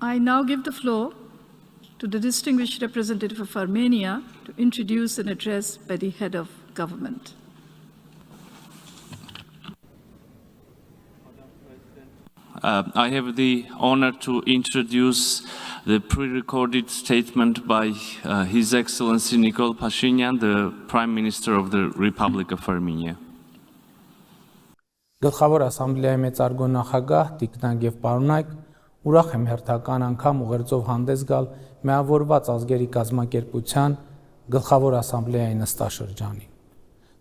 I now give the floor to the distinguished representative of Armenia to introduce an address by the head of government. I have the honor to introduce the pre-recorded statement by His Excellency Nikol Pashinyan, the Prime Minister of the Republic of Armenia. Գլխավոր ասամբլեայի մեծարգո նախագահ Տիկնակ եւ պարոնայք, ուրախ եմ հերթական անգամ ուղերձով հանդես գալ միավորված ազգերի կազմակերպության գլխավոր ասամբլեայի նստաշրջանին։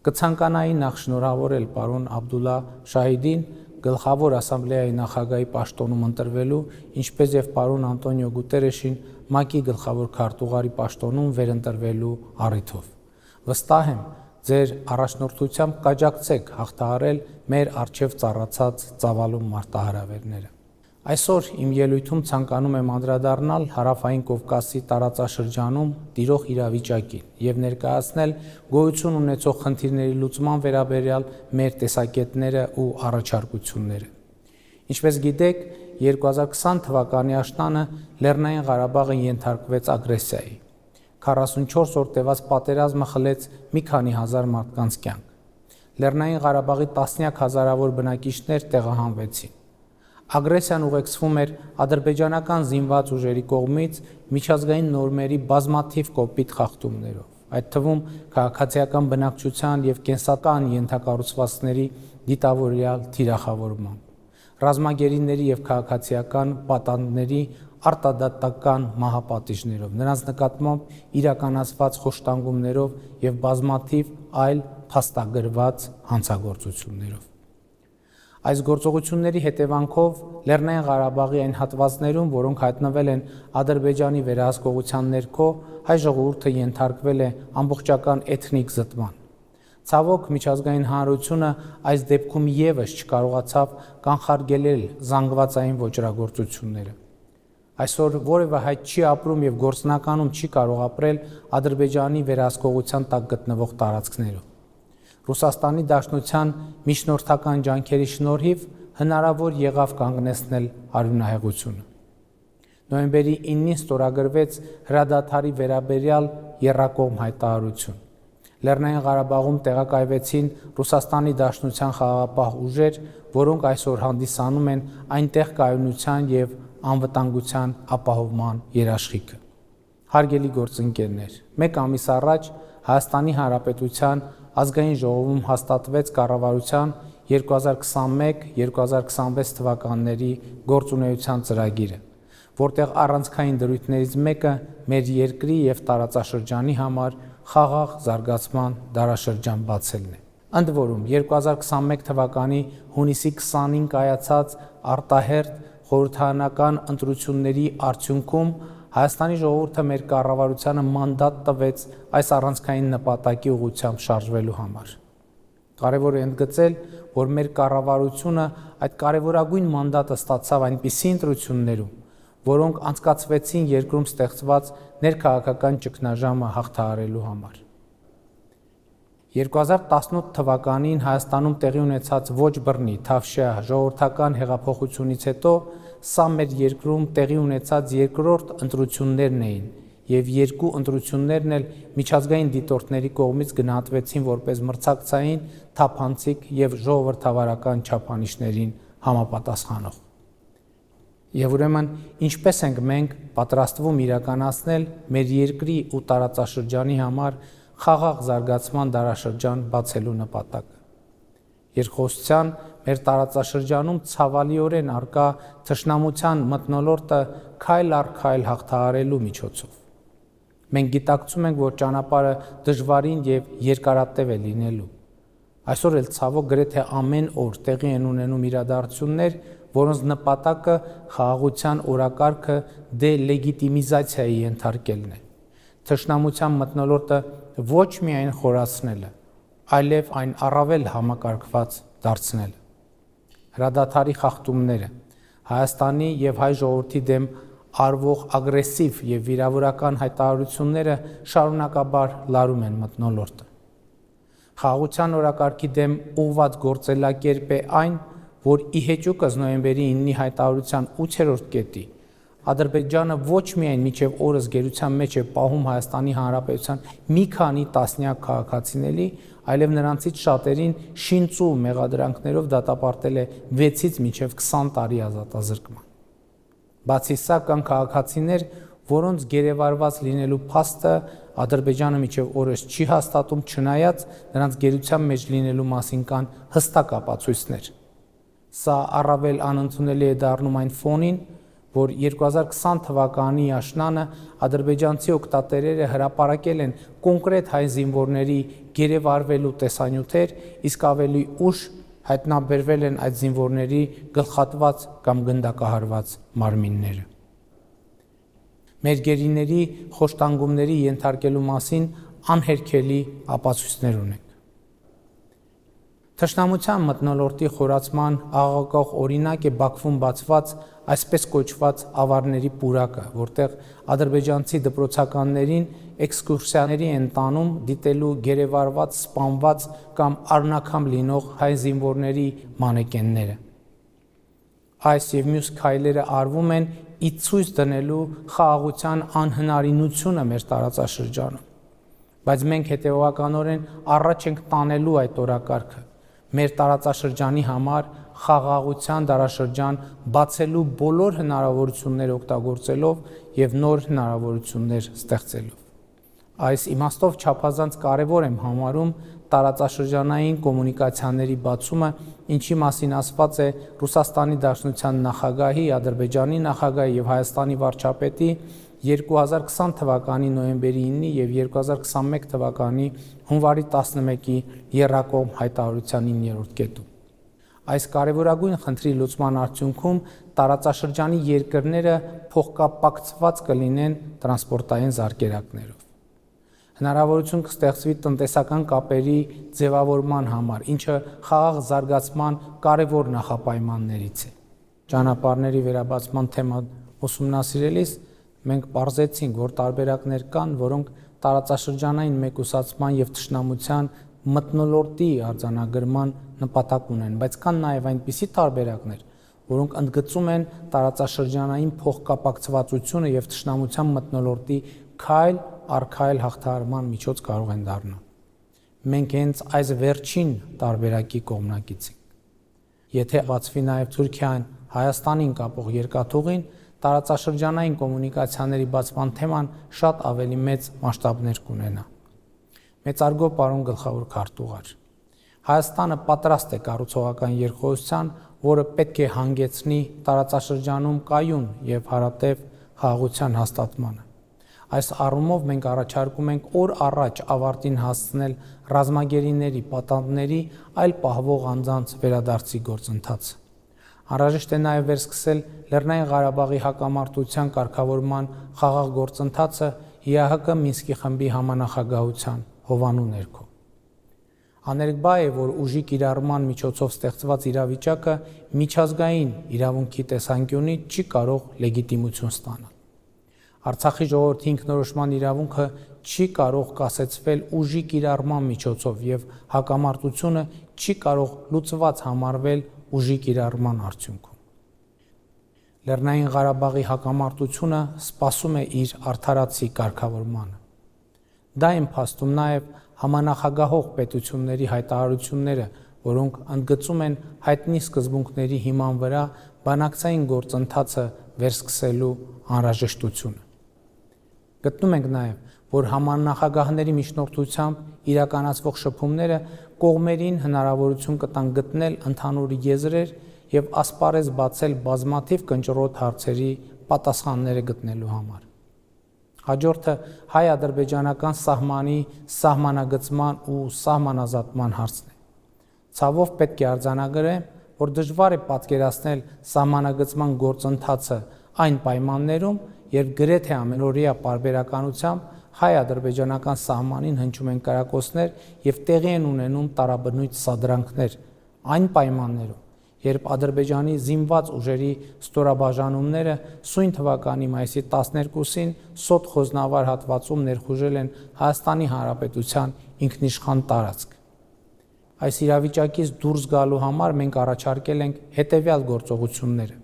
Կցանկանայի նախ շնորհավորել պարոն Աբդուլլա Շահիդին գլխավոր ասամբլեայի նախագահի պաշտոնում ընտրվելու, ինչպես եւ պարոն Անտոնիո Գուտերեշին ՄԱԿ-ի գլխավոր քարտուղարի պաշտոնում վերընտրվելու առիթով։ Վստահ եմ, ձեր առաջնորդությամբ կաջակցեք հաղթահարել մեր առջև ծառացած ծավալուն մարտահրավերները։ Այսօր իմ ելույթում ցանկանում եմ անդրադառնալ Հարավային Կովկասի տարածաշրջանում տիրող իրավիճակին եւ ներկայացնել գոյություն ունեցող խնդիրների լուծման վերաբերյալ մեր տեսակետները ու առաջարկությունները։ Ինչպես գիտեք, 2020 թվականի աշնանը Լեռնային Ղարաբաղը ենթարկվեց ագրեսիայի։ 44 օր տևած պատերազմը խլեց մի քանի հազար մարդկանց կյանք։ Լեռնային Ղարաբաղի տասնյակ հազարավոր բնակիչներ տեղահանվեցին։ Ագրեսիան ուղեկցվում էր ադրբեջանական զինված ուժերի կողմից միջազգային նորմերի բազմաթիվ կոպիտ խախտումներով, այդ թվում քաղաքացիական բնակչության եւ կենսական ենթակառուցվածքների դիտավորյալ թիրախավորմամբ, ռազմագերիների եւ քաղաքացիական պատանդների արտադատական մահապատիժներով, նրանց նկատմամբ իրականացված խոշտանգումներով եւ բազմաթիվ այլ փաստագրված հանցագործություններով։ Այս գործողությունների հետևանքով Լեռնային Ղարաբաղի այն հատվածներում, որոնք հայտնվել են Ադրբեջանի վերահսկողության ներքո, հայ ժողովուրդը ենթարկվել է ամբողջական էթնիկ զտման։ Ցավոք, միջազգային հանրությունը այս դեպքում եւս չկարողացավ կանխարգելել զանգվածային ոճրագործությունները։ Այսօր որևէ հայ չի ապրում եւ գործնականում չի կարող ապրել Ադրբեջանի վերահսկողության տակ գտնվող տարածքներում։ Ռուսաստանի Դաշնության միջնորդական ջանքերի շնորհիվ հնարավոր եղավ կանգնեցնել արյունահեղությունը։ Նոյեմբերի 9-ին ստորագրվեց հրադադարի վերաբերյալ եռակողմ հայտարարություն։ Լեռնային Ղարաբաղում տեղակայվեցին Ռուսաստանի Դաշնության խաղաղապահ ուժեր, որոնք այսօր հանդիսանում են այնտեղ կայունության եւ անվտանգության ապահովման երաշխիքը։ Հարգելի գործընկերներ, մեկ ամիս առաջ Հայաստանի Հանրապետության ազգային ժողովում հաստատվեց կառավարության 2021-2026 թվականների գործունեության ծրագիրը, որտեղ առանցքային դրույթներից մեկը մեր երկրի եւ տարածաշրջանի համար խաղաղ զարգացման դարաշրջան բացելն է։ Ընդ որում 2021 թվականի հունիսի 20-ին կայացած արտահերթ խորհրդարանական ընտրությունների արդյունքում Հայաստանի ժողովուրդը մեր կառավարությանը մանդատ տվեց այս առանցքային նպատակի ուղղությամբ շարժվելու համար։ Կարևոր է ընդգծել, որ մեր կառավարությունը այդ կարևորագույն մանդատը ստացավ այնպիսի ընտրություններում, որոնք անցկացվեցին երկրում ստեղծված ներքաղաքական ճգնաժամը հաղթահարելու համար։ 2018 թվականին Հայաստանում տեղի ունեցած ոչ բռնի թավշյա ժողովրդական հեղափոխությունից հետո սա մեր երկրում տեղի ունեցած երկրորդ ընտրություններն էին եւ երկու ընտրություններն էլ միջազգային դիտորդների կողմից գնահատվեցին որպես մրցակցային, թափանցիկ եւ ժողովրդավարական չափանիշներին համապատասխանող։ Եվ ուրեմն ինչպես ենք մենք պատրաստվում իրականացնել մեր երկրի ու տարածաշրջանի համար խաղաղ զարգացման դարաշրջան բացելու նպատակը։ Երկխոսության մեր տարածաշրջանում ցավալիորեն արկա թշնամության մթնոլորտը քայլ առ քայլ հաղթահարելու միջոցով։ Մենք գիտակցում ենք, որ ճանապարհը դժվարին եւ երկարատև է լինելու։ Այսօր էլ ցավոք գրեթե ամեն օր տեղի են ունենում իրադարձություններ, որոնց նպատակը խաղաղության օրակարգը դելեգիտիմիզացիայի ենթարկելն է։ Թշնամության մթնոլորտը ոչ միայն խորացնելը, այլև այն առավել համակարգված դարձնելը։ Հրադադարի խախտումները, Հայաստանի եւ հայ ժողովրդի դեմ արվող ագրեսիվ եւ վիրավորական հայտարարությունները շարունակաբար լարում են մթնոլորտը։ Խաղաղության օրակարգի դեմ ուղղված գործելակերպ է այն, որ ի հեճուկս նոյեմբերի 9-ի հայտարարության 8-րդ կետի Ադրբեջանը ոչ միայն միջև օրս գերության մեջ է պահում Հայաստանի Հանրապետության մի քանի տասնյակ քաղաքացիների, այլև նրանցից շատերին շինծու մեղադրանքներով դատապարտել է 6-ից մինչև 20 տարի ազատազրկման։ Բացի սա կան քաղաքացիներ, որոնց գերեվարված լինելու փաստը Ադրբեջանը միջև օրս չի հաստատում, չնայած նրանց գերության մեջ լինելու մասին կան հստակ ապացույցներ։ Սա առավել անընդունելի է դառնում այն ֆոնին, որ 2020 թվականի աշնանը ադրբեջանցի օգտատերերը հրապարակել են կոնկրետ հայ զինվորների գերեվարվելու տեսանյութեր, իսկ ավելի ուշ հայտնաբերվել են այդ զինվորների գլխատված կամ գնդակահարված մարմինները։ Մեր գերիների խոշտանգումների ենթարկելու մասին անհերքելի ապացույցներ ունենք։ Թշնամության մթնոլորտի խորացման աղաղակող օրինակ է Բաքվում բացված այսպես կոչված ավարների պուրակը, որտեղ ադրբեջանցի դպրոցականներին էքսկուրսիաների են տանում դիտելու գերեվարված, սպանված կամ առնաքամ լինող հայ զինվորների մանեկենները։ Այս եւ մյուս քայլերը արվում են ի ցույց դնելու խաղաղության անհնարինությունը մեր տարածաշրջանում, բայց մենք հետևողականորեն առաջ ենք տանելու այդ օրակարգը։ Մեր տարածաշրջանի համար խաղաղության դարաշրջան բացելու բոլոր հնարավորությունները օգտագործելով եւ նոր հնարավորություններ ստեղծելով։ Այս իմաստով չափազանց կարևոր եմ համարում տարածաշրջանային կոմունիկացիաների բացումը, ինչի մասին ասված է Ռուսաստանի Դաշնության նախագահի, Ադրբեջանի նախագահի եւ Հայաստանի վարչապետի 2020 թվականի նոյեմբերի 9-ի եւ 2021 թվականի հունվարի 11-ի եռակողմ հայտարարության 9-րդ կետում։ Այս կարևորագույն խնդրի լուծման արդյունքում տարածաշրջանի երկրները փոխկապակցված կլինեն տրանսպորտային զարկերակներով։ Հնարավորություն կստեղծվի տնտեսական կապերի ձևավորման համար, ինչը խաղաղ զարգացման կարևոր նախապայմաններից է։ Ճանապարհների վերաբացման թեման ուսումնասիրելիս մենք պարզեցինք, որ տարբերակներ կան, որոնք տարածաշրջանային մեկուսացման եւ թշնամության մթնոլորտի արձանագրման նպատակ ունեն, բայց կան նաեւ այնպիսի տարբերակներ, որոնք ընդգծում են տարածաշրջանային փոխկապակցվածությունը եւ թշնամության մթնոլորտի քայլ առ քայլ հաղթահարման միջոց կարող են դառնալ։ Մենք հենց այս վերջին տարբերակի կողմնակից ենք։ Եթե բացվի նաեւ Թուրքիան Հայաստանին կապող երկաթուղին, տարածաշրջանային կոմունիկացիաների բացման թեման շատ ավելի մեծ մասշտաբներ կունենա։ Մեծարգո պարոն գլխավոր քարտուղար, Հայաստանը պատրաստ է կառուցողական երկխոսության, որը պետք է հանգեցնի տարածաշրջանում կայուն եւ հարատև խաղաղության հաստատմանը։ Այս առումով մենք առաջարկում ենք օր առաջ ավարտին հասցնել ռազմագերիների, պատանդների, այլ պահվող անձանց վերադարձի գործընթացը։ Անհրաժեշտ է նաև վերսկսել Լեռնային Ղարաբաղի հակամարտության կարգավորման խաղաղ գործընթացը ՀՀԿ Մինսկի խմբի համանախագահության հովանու ներքո։ Աներկբա է, որ ուժի կիրառման միջոցով ստեղծված իրավիճակը միջազգային իրավունքի տեսանկյունից չի կարող լեգիտիմություն ստանալ։ Արցախի ժողովրդի ինքնորոշման իրավունքը չի կարող կասեցվել ուժի կիրառման միջոցով եւ հակամարտությունը չի կարող լուծված համարվել ուժի կիրառման արդյունքում։ Լեռնային Ղարաբաղի հակամարտությունը սպասում է իր արդարացի կարգավորմանը։ Դա են փաստում նաև համանախագահող պետությունների հայտարարությունները, որոնք ընդգծում են հայտնի սկզբունքների հիման վրա բանակցային գործընթացը վերսկսելու անհրաժեշտությունը։ Գտնում ենք նաև, որ համանախագահների միջնորդությամբ իրականացվող շփումները կողմերին հնարավորություն կտան գտնել ընդհանուր եզրեր եւ ասպարեզ բացել բազմաթիվ կնճռոտ հարցերի պատասխանները գտնելու համար։ Հաջորդը հայ-ադրբեջանական սահմանի սահմանագծման ու սահմանազատման հարցն է։ Ցավով պետք է արձանագրեմ, որ դժվար է պատկերացնել սահմանագծման գործընթացը այն պայմաններում, երբ գրեթե ամենօրյա պարբերականությամբ հայ-ադրբեջանական սահմանին հնչում են կրակոցներ եւ տեղի են ունենում տարաբնույթ սադրանքներ, այն պայմաններում, երբ Ադրբեջանի զինված ուժերի ստորաբաժանումները սույն թվականի մայիսի 12-ին Սոտ Խոզնավար հատվածում ներխուժել են Հայաստանի Հանրապետության ինքնիշխան տարածք։ Այս իրավիճակից դուրս գալու համար մենք առաջարկել ենք հետևյալ գործողությունները։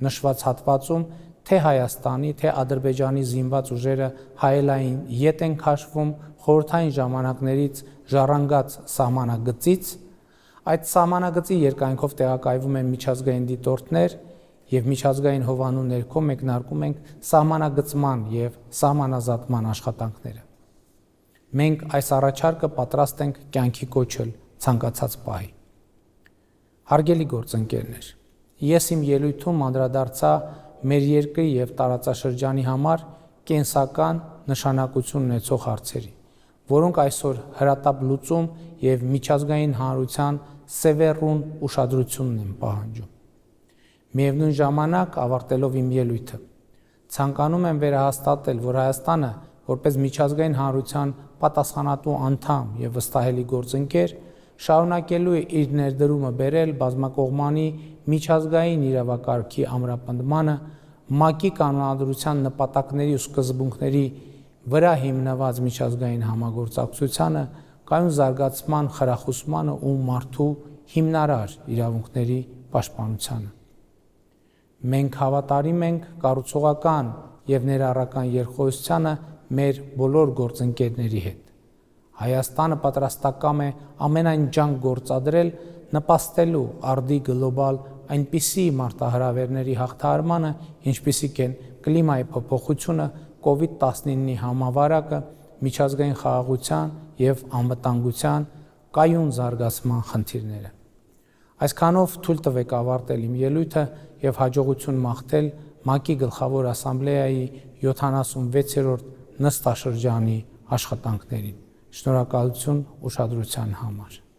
Նշված հատվածում թե Հայաստանի, թե Ադրբեջանի զինված ուժերը հայելային ետ են քաշվում խորհրդային ժամանակներից ժառանգած սահմանագծից, այդ սահմանագծի երկայնքով տեղակայվում են միջազգային դիտորդներ եւ միջազգային հովանու ներքո մեկնարկում ենք սահմանագծման եւ սահմանազատման աշխատանքները։ Մենք այս առաջարկը պատրաստ ենք կյանքի կոչել ցանկացած պահի։ Հարգելի գործընկերներ, ես իմ ելույթում անդրադարձա մեր երկրի եւ տարածաշրջանի համար կենսական նշանակություն ունեցող հարցերի, որոնք այսօր հրատապ լուծում եւ միջազգային հանրության սևեռուն ուշադրությունն են պահանջում։ Միևնույն ժամանակ, ավարտելով իմ ելույթը, ցանկանում եմ վերահաստատել, որ Հայաստանը, որպես միջազգային հանրության պատասխանատու անդամ եւ վստահելի գործընկեր, շարունակելու է իր ներդրումը բերել բազմակողմանի միջազգային իրավակարգի ամրապնդմանը, ՄԱԿ-ի կանոնադրության նպատակների ու սկզբունքների վրա հիմնված միջազգային համագործակցությանը, կայուն զարգացման խրախուսմանը ու մարդու հիմնարար իրավունքների պաշտպանությանը։ Մենք հավատարիմ ենք կառուցողական եւ ներառական երկխոսությանը մեր բոլոր գործընկերների հետ։ Հայաստանը պատրաստակամ է ամենայն ջանք գործադրել նպաստելու արդի գլոբալ այնպիսի մարտահրավերների հաղթահարմանը, ինչպիսիք են կլիմայի փոփոխությունը, COVID-19-ի համավարակը, միջազգային խաղաղության եւ անվտանգության կայուն զարգացման խնդիրները։ Այսքանով թույլ տվեք ավարտել իմ ելույթը եւ հաջողություն մաղթել ՄԱԿ-ի գլխավոր ասամբլեայի 76-րդ նստաշրջանի աշխատանքներին։ Շնորհակալություն ուշադրության համար։